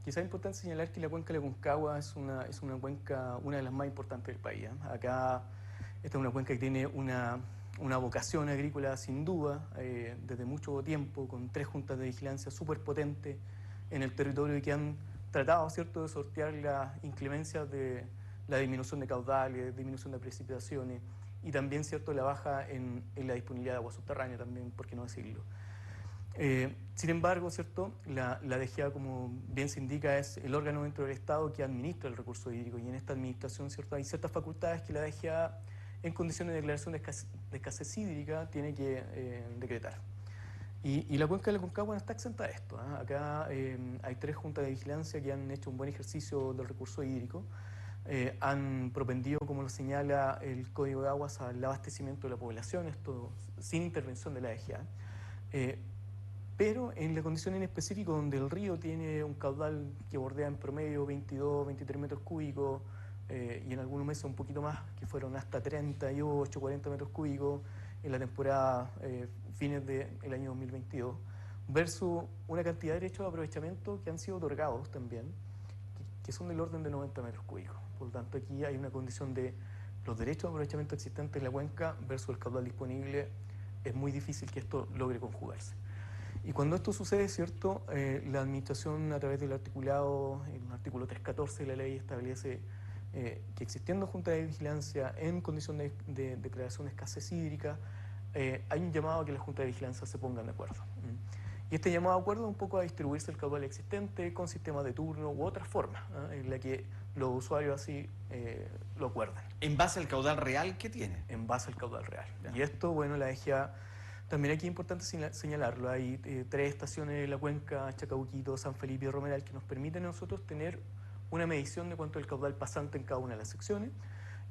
Quizá es importante señalar que la cuenca de la Aconcagua es una cuenca, una de las más importantes del país. Acá esta es una cuenca que tiene una vocación agrícola sin duda, desde mucho tiempo, con 3 juntas de vigilancia súper potentes en el territorio y que han tratado, ¿cierto?, de sortear las inclemencias de la disminución de caudales, disminución de precipitaciones y también, ¿cierto?, la baja en la disponibilidad de agua subterránea también, por qué no decirlo. Sin embargo, ¿cierto?, la DGA, como bien se indica, es el órgano dentro del Estado que administra el recurso hídrico y en esta administración, ¿cierto?, hay ciertas facultades que la DGA, en condiciones de declaración de escasez hídrica, tiene que decretar. Y la cuenca de la Aconcagua no está exenta de esto. Acá hay 3 juntas de vigilancia que han hecho un buen ejercicio del recurso hídrico, han propendido, como lo señala el Código de Aguas, al abastecimiento de la población, esto sin intervención de la DGA. Pero en la condición en específico donde el río tiene un caudal que bordea en promedio 22, 23 metros cúbicos y en algunos meses un poquito más, que fueron hasta 38, 40 metros cúbicos en la temporada fines del año 2022, versus una cantidad de derechos de aprovechamiento que han sido otorgados también, que son del orden de 90 metros cúbicos. Por lo tanto, aquí hay una condición de los derechos de aprovechamiento existentes en la cuenca versus el caudal disponible. Es muy difícil que esto logre conjugarse. Y cuando esto sucede, ¿cierto?, la administración, a través del articulado, en el artículo 314 de la ley, establece que existiendo junta de vigilancia en condición de declaración de escasez hídrica, hay un llamado a que las juntas de vigilancia se pongan de acuerdo. Y este llamado a acuerdo es un poco a distribuirse el caudal existente con sistemas de turno u otras formas, en la que los usuarios así lo acuerdan. En base al caudal real que tiene. En base al caudal real. Ya. Y esto, bueno, la DGA, también aquí es importante señalarlo, hay 3 estaciones de la cuenca, Chacabuquito, San Felipe y Romeral, que nos permiten a nosotros tener una medición de cuánto es el caudal pasante en cada una de las secciones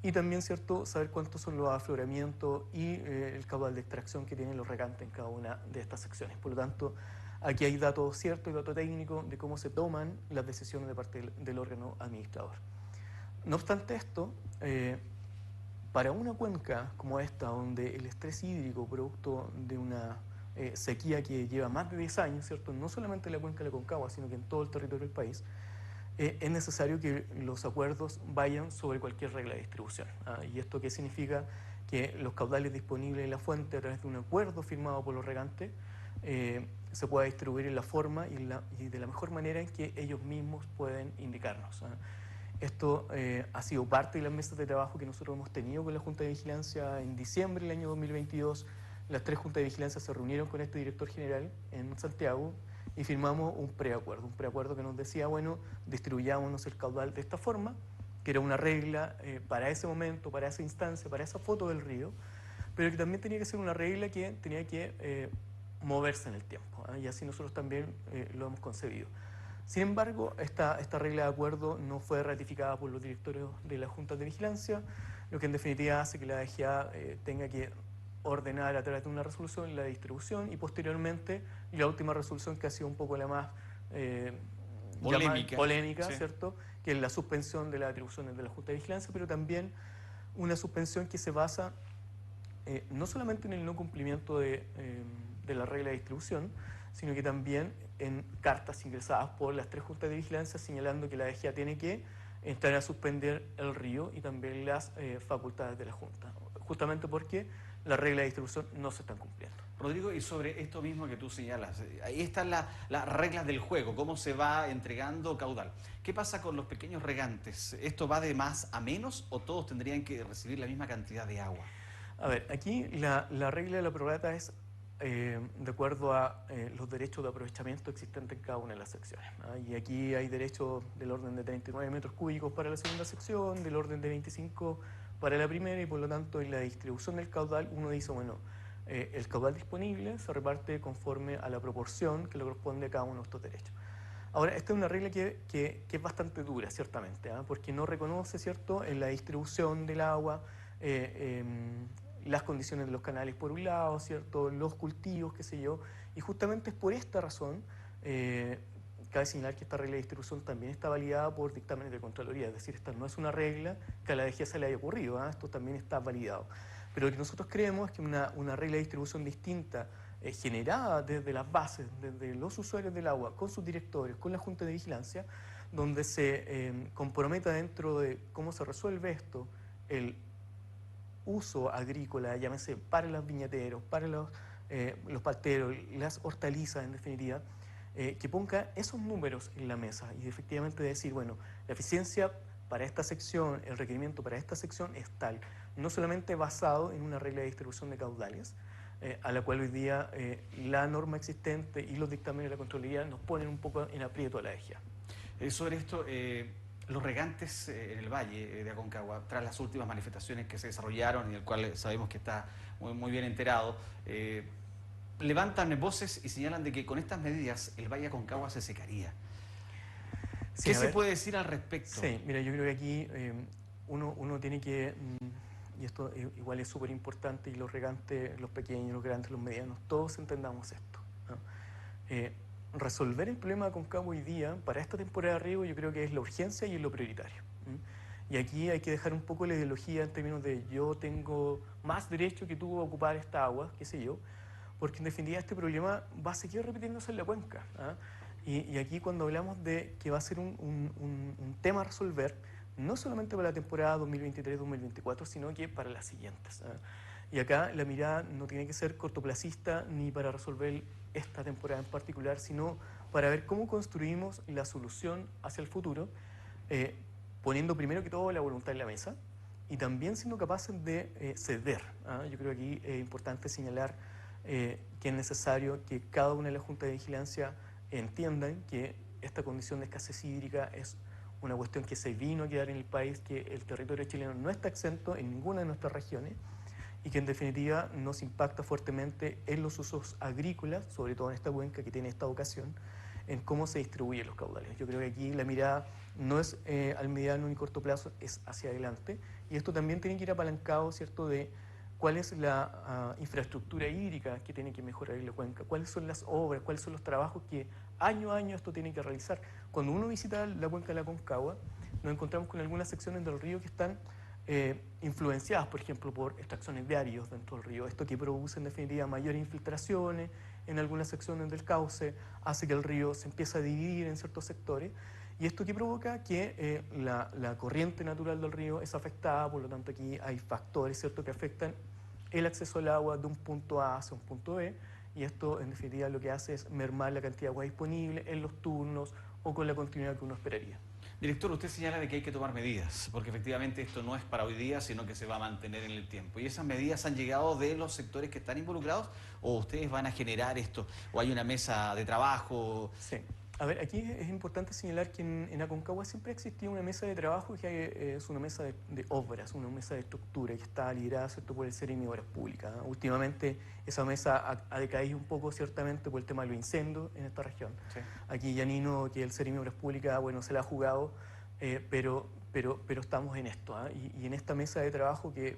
y también, ¿cierto?, saber cuántos son los afloramientos y el caudal de extracción que tienen los regantes en cada una de estas secciones. Por lo tanto, aquí hay datos ciertos y datos técnicos de cómo se toman las decisiones de parte del órgano administrador. No obstante esto, para una cuenca como esta, donde el estrés hídrico, producto de una sequía que lleva más de 10 años, ¿cierto?, no solamente en la cuenca de la Aconcagua, sino que en todo el territorio del país, es necesario que los acuerdos vayan sobre cualquier regla de distribución. ¿Y esto qué significa? Que los caudales disponibles en la fuente, a través de un acuerdo firmado por los regantes, se pueda distribuir en la forma y de la mejor manera en que ellos mismos pueden indicarnos. Esto ha sido parte de las mesas de trabajo que nosotros hemos tenido con la Junta de Vigilancia en diciembre del año 2022. Las 3 juntas de vigilancia se reunieron con este director general en Santiago y firmamos un preacuerdo que nos decía, bueno, distribuyámonos el caudal de esta forma, que era una regla para ese momento, para esa instancia, para esa foto del río, pero que también tenía que ser una regla que tenía que moverse en el tiempo, y así nosotros también lo hemos concebido. Sin embargo, esta regla de acuerdo no fue ratificada por los directorios de las juntas de vigilancia, lo que en definitiva hace que la DGA tenga que ordenar a través de una resolución la distribución y posteriormente la última resolución, que ha sido un poco la más polémica, Sí. ¿cierto?, que es la suspensión de las atribuciones de la Junta de Vigilancia, pero también una suspensión que se basa no solamente en el no cumplimiento de la regla de distribución, sino que también en cartas ingresadas por las 3 juntas de vigilancia señalando que la DGA tiene que entrar a suspender el río y también las facultades de la Junta, justamente porque las reglas de distribución no se están cumpliendo. Rodrigo, y sobre esto mismo que tú señalas, ahí están las reglas del juego, cómo se va entregando caudal. ¿Qué pasa con los pequeños regantes? ¿Esto va de más a menos o todos tendrían que recibir la misma cantidad de agua? A ver, aquí la regla de la prorrata es de acuerdo a los derechos de aprovechamiento existentes en cada una de las secciones. Y aquí hay derechos del orden de 39 metros cúbicos para la segunda sección, del orden de 25 para la primera, y por lo tanto en la distribución del caudal uno dice, bueno, el caudal disponible se reparte conforme a la proporción que le corresponde a cada uno de estos derechos. Ahora, esta es una regla que es bastante dura, ciertamente, porque no reconoce, ¿cierto?, en la distribución del agua las condiciones de los canales por un lado, ¿cierto?, los cultivos, qué sé yo, y justamente es por esta razón, cabe señalar que esta regla de distribución también está validada por dictámenes de Contraloría, es decir, esta no es una regla que a la DGA se le haya ocurrido, esto también está validado. Pero lo que nosotros creemos es que una regla de distribución distinta generada desde las bases, desde los usuarios del agua, con sus directores, con la Junta de Vigilancia, donde se comprometa dentro de cómo se resuelve esto, el uso agrícola, llámese para los viñateros, para los palteros, las hortalizas en definitiva, que ponga esos números en la mesa y efectivamente decir, bueno, la eficiencia para esta sección, el requerimiento para esta sección es tal, no solamente basado en una regla de distribución de caudales, a la cual hoy día la norma existente y los dictámenes de la Contraloría nos ponen un poco en aprieto a la EGIA. Sobre esto, los regantes en el valle de Aconcagua, tras las últimas manifestaciones que se desarrollaron y del cual sabemos que está muy bien enterado, levantan voces y señalan de que con estas medidas el valle de Aconcagua se secaría. Sí, ¿Qué se puede decir al respecto? Sí, mira, yo creo que aquí uno tiene que, y esto igual es súper importante, y los regantes, los pequeños, los grandes, los medianos, todos entendamos esto, ¿no? Resolver el problema de Aconcagua hoy día, para esta temporada de riego, yo creo que es la urgencia y es lo prioritario. Y aquí hay que dejar un poco la ideología en términos de yo tengo más derecho que tú a ocupar esta agua, qué sé yo, porque en definitiva este problema va a seguir repitiéndose en la cuenca. Y aquí cuando hablamos de que va a ser un tema a resolver, no solamente para la temporada 2023-2024, sino que para las siguientes. Y acá la mirada no tiene que ser cortoplacista ni para resolver esta temporada en particular, sino para ver cómo construimos la solución hacia el futuro, poniendo primero que todo la voluntad en la mesa y también siendo capaces de ceder. Yo creo que aquí es importante señalar que es necesario que cada una de las juntas de vigilancia entiendan que esta condición de escasez hídrica es una cuestión que se vino a quedar en el país, que el territorio chileno no está exento en ninguna de nuestras regiones y que en definitiva nos impacta fuertemente en los usos agrícolas, sobre todo en esta cuenca que tiene esta vocación, en cómo se distribuyen los caudales. Yo creo que aquí la mirada no es al mediano ni corto plazo, es hacia adelante, y esto también tiene que ir apalancado, ¿cierto?, de cuál es la infraestructura hídrica que tiene que mejorar en la cuenca, cuáles son las obras, cuáles son los trabajos que año a año esto tiene que realizar. Cuando uno visita la cuenca de la Aconcagua, nos encontramos con algunas secciones del río que están influenciadas, por ejemplo, por extracciones de áridos dentro del río. Esto que produce, en definitiva, mayores infiltraciones en algunas secciones del cauce, hace que el río se empiece a dividir en ciertos sectores, y esto que provoca que la corriente natural del río es afectada, por lo tanto aquí hay factores, ¿cierto?, que afectan el acceso al agua de un punto A hacia un punto B, y esto en definitiva lo que hace es mermar la cantidad de agua disponible en los turnos o con la continuidad que uno esperaría. Director, usted señala de que hay que tomar medidas, porque efectivamente esto no es para hoy día, sino que se va a mantener en el tiempo. ¿Y esas medidas han llegado de los sectores que están involucrados o ustedes van a generar esto? ¿O hay una mesa de trabajo? Sí. A ver, aquí es importante señalar que en Aconcagua siempre ha existido una mesa de trabajo que es una mesa de obras, una mesa de estructura que está liderada, ¿cierto?, por el Ceremi de Obras Públicas. Últimamente esa mesa ha decaído un poco, ciertamente, por el tema de los incendios en esta región. Sí. Aquí Yanino, que el Ceremi de Obras Públicas, bueno, se la ha jugado, pero estamos en esto. Y en esta mesa de trabajo que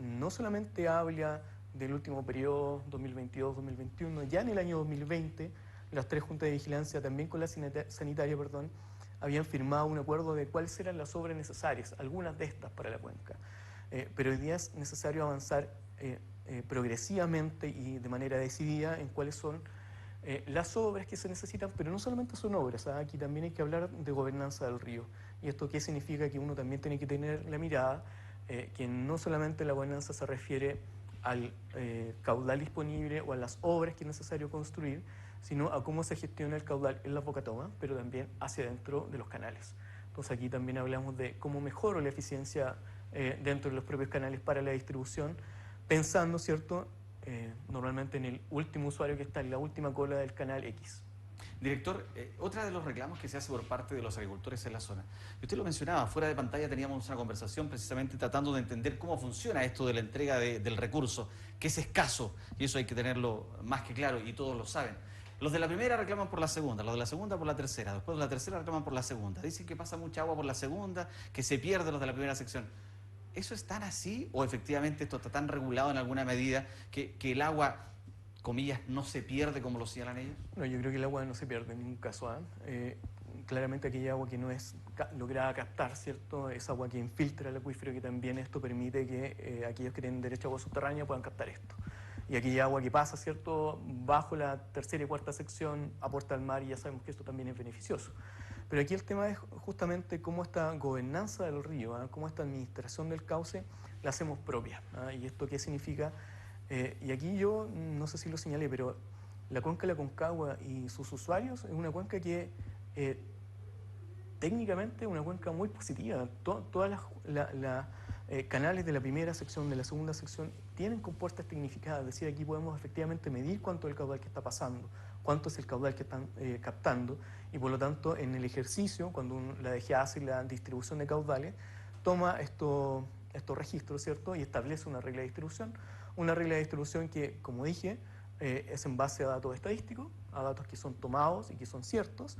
no solamente habla del último periodo 2022-2021, ya en el año 2020, las tres juntas de vigilancia, también con la sanitaria, habían firmado un acuerdo de cuáles eran las obras necesarias, algunas de estas para la cuenca. Pero hoy día es necesario avanzar progresivamente y de manera decidida en cuáles son las obras que se necesitan, pero no solamente son obras, aquí también hay que hablar de gobernanza del río. ¿Y esto qué significa? Que uno también tiene que tener la mirada, que no solamente la gobernanza se refiere al caudal disponible o a las obras que es necesario construir, sino a cómo se gestiona el caudal en la bocatoma, pero también hacia dentro de los canales. Entonces aquí también hablamos de cómo mejoro la eficiencia dentro de los propios canales para la distribución, pensando, ¿cierto?, normalmente en el último usuario que está en la última cola del canal X. Director, otra de los reclamos que se hace por parte de los agricultores en la zona, y usted lo mencionaba, fuera de pantalla teníamos una conversación precisamente tratando de entender cómo funciona esto de la entrega del recurso, que es escaso, y eso hay que tenerlo más que claro, y todos lo saben. Los de la primera reclaman por la segunda, los de la segunda por la tercera, después de la tercera reclaman por la segunda. Dicen que pasa mucha agua por la segunda, que se pierde los de la primera sección. ¿Eso es tan así o efectivamente esto está tan regulado en alguna medida que el agua, comillas, no se pierde como lo señalan ellos? No, yo creo que el agua no se pierde en ningún caso. Claramente aquella agua que no es lograda captar, ¿cierto?, es agua que infiltra el acuífero, que también esto permite que aquellos que tienen derecho a agua subterránea puedan captar esto. y aquella agua que pasa, ¿cierto?, bajo la tercera y cuarta sección aporta al mar y ya sabemos que esto también es beneficioso. Pero aquí el tema es justamente cómo esta gobernanza del río, cómo esta administración del cauce la hacemos propia. ¿Y esto qué significa? Y aquí yo, no sé si lo señalé, pero la cuenca de la Concagua y sus usuarios es una cuenca que técnicamente es una cuenca muy positiva. Todas las canales de la primera sección, de la segunda sección, tienen compuertas tecnificadas. Es decir, aquí podemos efectivamente medir cuánto es el caudal que está pasando, cuánto es el caudal que están captando, y por lo tanto en el ejercicio, cuando la DGA hace la distribución de caudales, toma estos registros, ¿cierto?, y establece una regla de distribución que, como dije, es en base a datos estadísticos, a datos que son tomados y que son ciertos,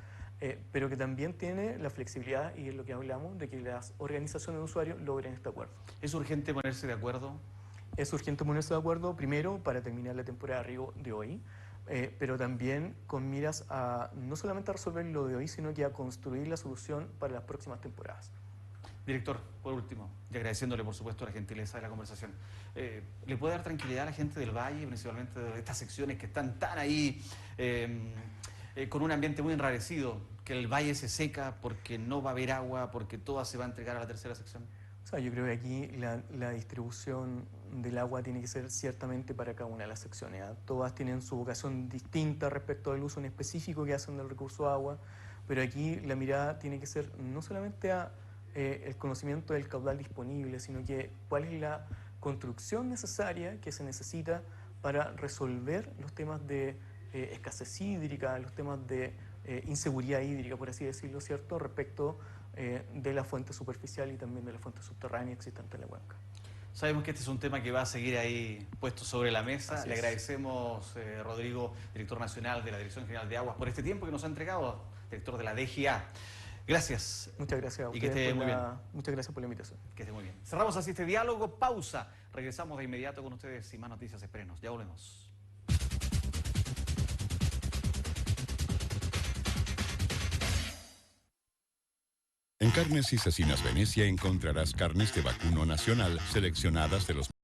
pero que también tiene la flexibilidad, y es lo que hablamos, de que las organizaciones de usuarios logren este acuerdo. ¿Es urgente ponerse de acuerdo? Es urgente ponerse de acuerdo, primero, para terminar la temporada de riego de hoy, pero también con miras a no solamente a resolver lo de hoy, sino que a construir la solución para las próximas temporadas. Director, por último, y agradeciéndole por supuesto la gentileza de la conversación, ¿le puede dar tranquilidad a la gente del Valle, principalmente de estas secciones que están tan ahí, con un ambiente muy enrarecido, que el Valle se seca porque no va a haber agua, porque toda se va a entregar a la tercera sección? O sea, yo creo que aquí la distribución del agua tiene que ser ciertamente para cada una de las secciones. Todas tienen su vocación distinta respecto al uso en específico que hacen del recurso agua, pero aquí la mirada tiene que ser no solamente a el conocimiento del caudal disponible, sino que cuál es la construcción necesaria que se necesita para resolver los temas de escasez hídrica, los temas de inseguridad hídrica, por así decirlo, ¿cierto?, respecto de la fuente superficial y también de la fuente subterránea existente en la cuenca. Sabemos que este es un tema que va a seguir ahí puesto sobre la mesa. Así Le es. agradecemos, Rodrigo, director nacional de la Dirección General de Aguas, por este tiempo que nos ha entregado, director de la DGA. Gracias. Muchas gracias a ustedes. Y que esté muy bien. Muchas gracias por la invitación. Que esté muy bien. Cerramos así este diálogo. Pausa. Regresamos de inmediato con ustedes y más noticias. Espérenos. Ya volvemos. En Carnes y Cecinas Venecia encontrarás carnes de vacuno nacional seleccionadas de los